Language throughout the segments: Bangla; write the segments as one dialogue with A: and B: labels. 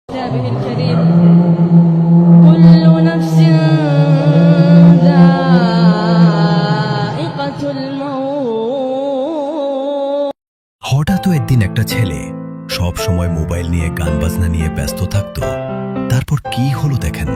A: كتابه الكريم كل نفس ذائقة الموت।
B: হঠাৎ একদিন একটা ছেলে সব সময় মোবাইল নিয়ে গান বাজনা নিয়ে ব্যস্ত থাকতো। তারপর কি হলো দেখেন।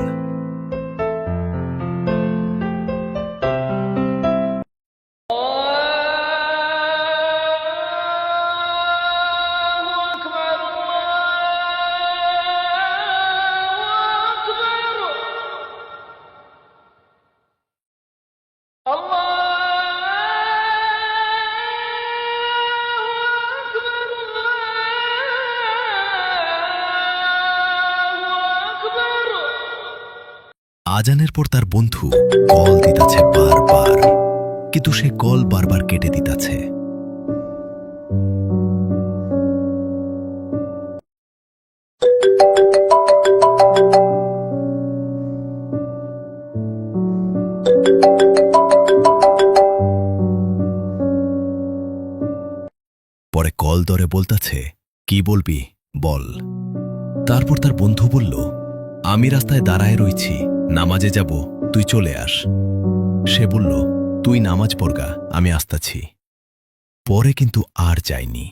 B: আজানের পর তার বন্ধু কল দিতাছে বারবার, কিন্তু সে কল বারবার কেটে দিতাছে। পরে কল ধরে বলতাছে, কি বলবি বল। তারপর তার বন্ধু বলল, আমি রাস্তায় দাঁড়ায় রইছি, নামাজে যাব, তুই চলে আস। সে বলল, তুই নামাজ পড়গা, আমি আসতাছি। পরে কিন্তু আর যায়নি।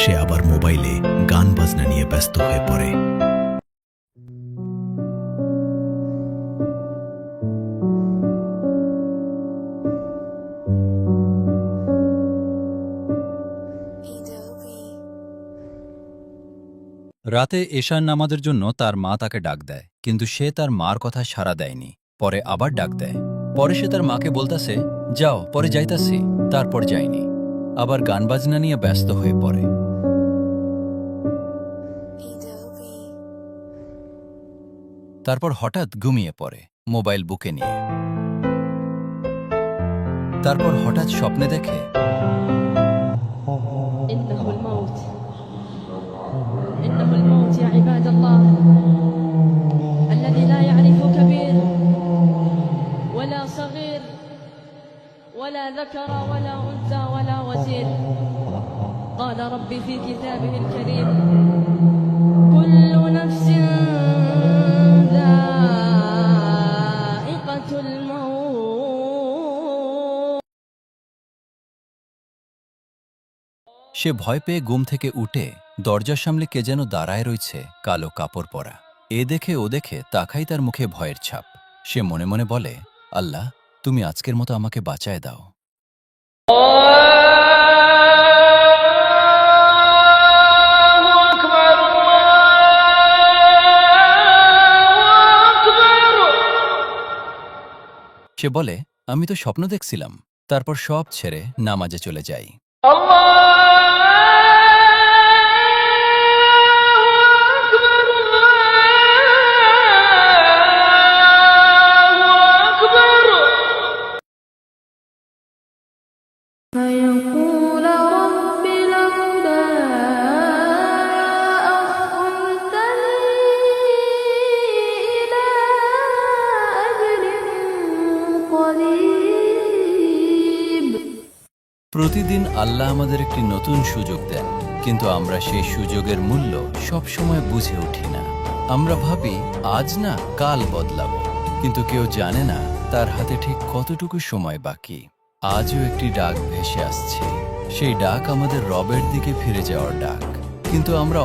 B: সে আবার মোবাইলে গান বাজনা নিয়ে ব্যস্ত হয়ে পড়ে।
C: রাতে এশার নামাজের জন্য তার মা তাকে ডাক দেয়, কিন্তু সে তার মার কথা সাড়া দেয়নি। পরে আবার ডাক দেয়। পরে সে তার মাকে বলতাছে, যাও, পরে যাইতাছি। তারপর যায়নি, আবার গান বাজনা নিয়ে ব্যস্ত হয়ে পড়ে। তারপর হঠাৎ ঘুমিয়ে পড়ে মোবাইল বুকে নিয়ে। তারপর হঠাৎ স্বপ্নে দেখে
A: إنه الموت إنه الموت يا عباد الله الذي لا يعرف كبير ولا صغير ولا ذكر ولا أنثى ولا وزير قال ربي في كتابه الكريم كل نفس ذائقة الموت।
C: সে ভয় পেয়ে ঘুম থেকে উঠে দরজার সামনে কে যেন দাঁড়ায় রয়েছে, কালো কাপড় পরা। এ দেখে ও দেখে তাকাই তার মুখে ভয়ের ছাপ। সে মনে মনে বলে, আল্লাহ, তুমি আজকের মতো আমাকে বাঁচায় দাও। সে বলে, আমি তো স্বপ্ন দেখছিলাম। তারপর সব ছেড়ে নামাজে চলে যাই।
A: فيقول رب لولا أخرتني إلى أجل قريب।
C: প্রতিদিন আল্লাহ আমাদের একটি নতুন সুযোগ দেন, কিন্তু আমরা সেই সুযোগের মূল্য সব সময় বুঝে উঠি না। আমরা ভাবি আজ না কাল বদলাবো, কিন্তু কেউ জানে না তার হাতে ঠিক কতটুকু সময় বাকি। আজও একটি ডাক ভেসে আসছে, সেই ডাক আমাদের রবের দিকে ফিরে যাওয়ার ডাক, কিন্তু আমরা